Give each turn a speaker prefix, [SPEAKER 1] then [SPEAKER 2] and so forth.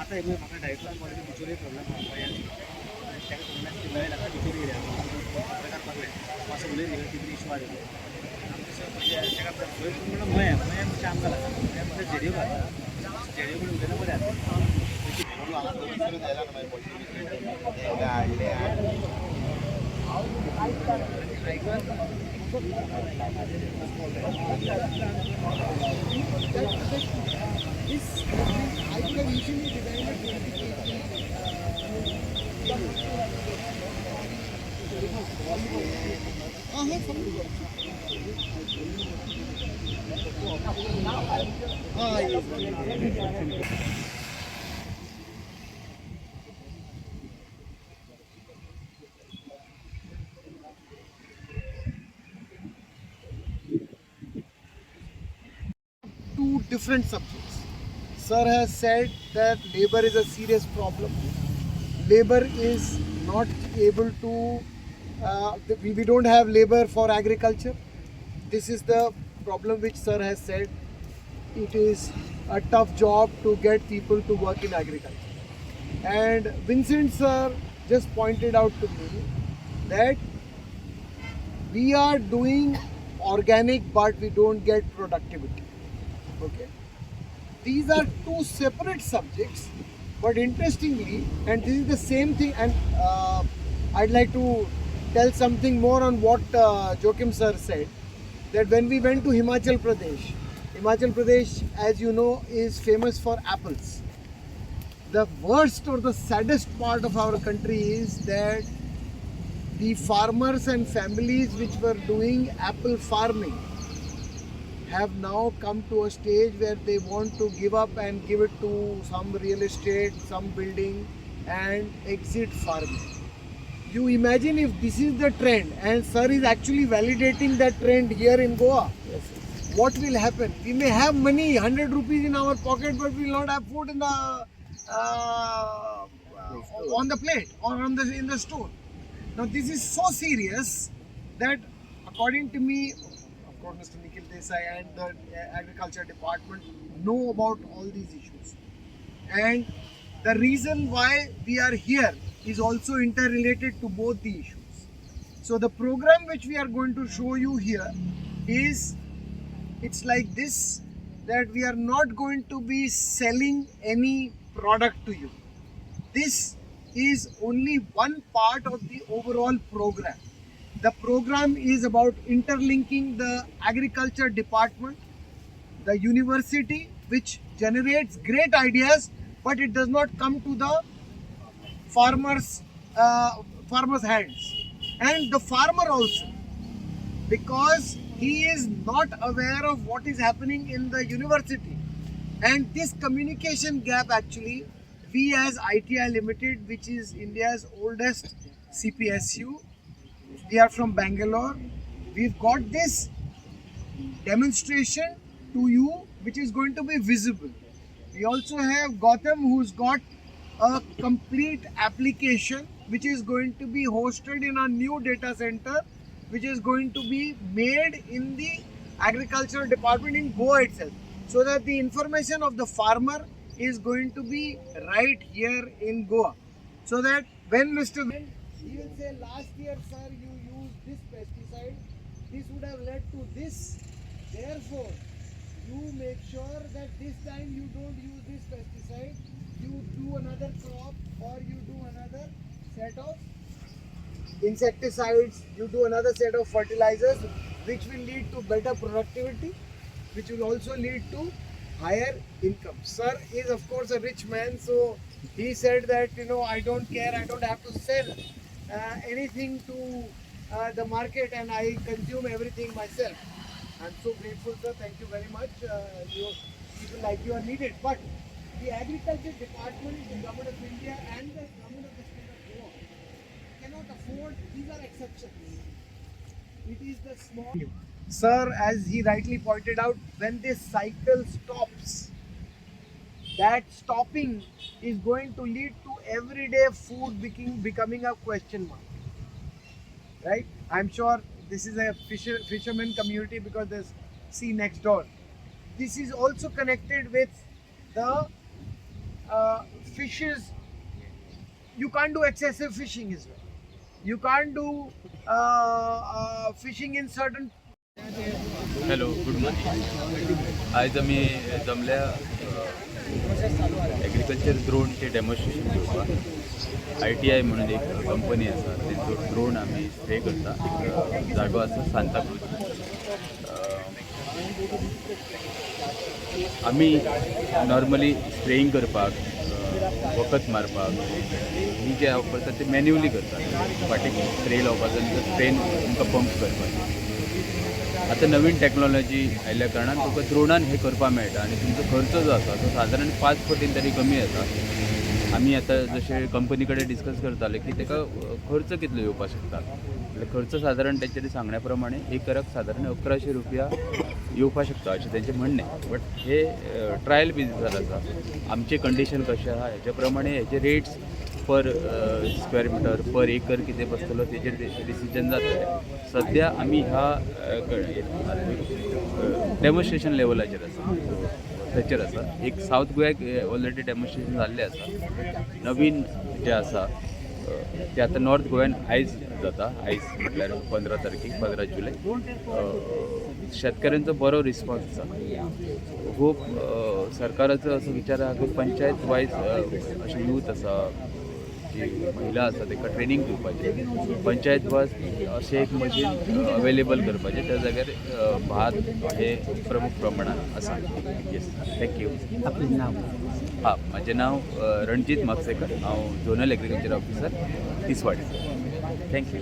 [SPEAKER 1] आता एक म्हाका डायरेक्टरान म्हणलें बिचोली प्रॉब्लम आहा ताका तुम्हाला मेळ्ळें आतां बिचोली एरिया पत्रकार पागले असं उलयले कितें इशू आहा म्हणजे ताका खंय म्हणून मया म्हणजे आमकां लागता मया म्हणटा जेडिओ घालता जेडिओ कडेन उलयल्यार बरें
[SPEAKER 2] This I could have easily designed a 20 two different subjects. Sir has said that labor is a serious problem. Labor is not able to, we don't have labor for agriculture. This is the problem which Sir has said. It is a tough job to get people to work in agriculture. And Vincent Sir just pointed out to me that we are doing organic but we don't get productivity. Okay. These are two separate subjects, but interestingly, and this is the same thing, and I'd like to tell something more on what Joachim sir said, that when we went to Himachal Pradesh, as you know, is famous for apples. The worst or the saddest part of our country is that the farmers and families which were doing apple farming have now come to a stage where they want to give up and give it to some real estate, some building, and exit farming. You imagine if this is the trend, and sir is actually validating that trend here in Goa. Yes. What will happen? We may have money, 100 rupees in our pocket, but we will not have food in the on the plate or in the store. Now this is so serious that, according to me, of course, Mr. Nikhil Desai and the Agriculture Department know about all these issues. And the reason why we are here is also interrelated to both the issues. So the program which we are going to show you here is, it's like this, that we are not going to be selling any product to you. This is only one part of the overall program. The program is about interlinking the agriculture department, the university, which generates great ideas, but it does not come to the farmers' hands, and the farmer also, because he is not aware of what is happening in the university, and this communication gap actually, we as ITI Limited, which is India's oldest CPSU, we are from Bangalore. We've got this demonstration to you which is going to be visible. We also have Gautam, who's got a complete application which is going to be hosted in a new data center, which is going to be made in the agricultural department in Goa itself, so that the information of the farmer is going to be right here in Goa. So that when Mr. He will say, last year sir you used this pesticide, this would have led to this, therefore you make sure that this time you don't use this pesticide, you do another crop, or you do another set of insecticides, you do another set of fertilizers, which will lead to better productivity, which will also lead to higher income. Sir is of course a rich man, so he said that, I don't care, I don't have to sell anything to the market, and I consume everything myself. I'm so grateful, sir. Thank you very much. People like you are needed. But the agriculture department, the government of India and the government of the state of Goa cannot afford, these are exceptions. It is the small. Sir, as he rightly pointed out, when this cycle stops, that stopping is going to lead to everyday food becoming a question mark. Right? I'm sure this is a fisherman community because there's sea next door. This is also connected with the fishes, you can't do excessive fishing as well. You can't do fishing in certain.
[SPEAKER 3] Hello, good morning. आज आम्ही जमल्या agriculture ड्रोनचे demonstration घेवपाक. ITI म्हणून एक company आसा, तेंचो drone आमी spray करता. एक जागो आसा सांताक्रूज. आमी नॉर्मली स्प्रेईंग करपाक, वखद मारपाक ही जे वापरता ते मॅन्युअली करता. फाटीक स्प्रे लावपाचो आनी स्प्रेन तुमकां पंप करपाचो. आता नवीन टॅक्नॉलॉजी आयल्या कारणान तुका ड्रोनान हे करपाक मेळटा आनी तुमचो खर्च जो आसा तो सादारण 5 पटीन तरी कमी येता. आमी आतां जशें कंपनी कडेन डिस्कस करताले की ताका खर्च कितलो येवपाक शकता. खर्च सादारण तेंच्यांनी सांगण्या प्रमाणे एकराक सादारण 1100 रुपया येवपाक शकता अशें तेंचें म्हणणें. बट हे ट्रायल बेजिसार आसा. आमचे कंडिशन कशें आहा हेच्या प्रमाणे हेचे रेट्स पर स्क्वेअर मिटर पर एकर कितें बसतलो तेजेर डिसिजन जातलें. सद्या आमी ह्या डेमॉन्स्ट्रेशन लेवलाचेर आसा, थंयचेर आसा. एक सावथ गोंयाक ऑलरेडी डेमॉन्स्ट्रेशन जाल्लें आसा. नवीन जें आसा तें आतां नॉर्थ गोंयान आयज जाता. आयज म्हटल्यार 15 तारखेक 15 जुलय. शेतकऱ्यांचो बरो रिस्पॉन्स आसा. खूब सरकाराचो असो विचार आसा की पंचायत वायज अशे यूथ आसा, जी महिला आसा ताका ट्रेनींग दिवपाचें. पंचायत वाज अशें एक मशीन अवेलेबल करपाचें. त्या जाग्यार भात हे प्रमुख प्रमाणात आसा. Yes, thank you.
[SPEAKER 4] आपलें नांव?
[SPEAKER 3] म्हाजें नांव रणजीत म्हापसेकर. हांव zonal agriculture officer, Tiswadi. Thank you.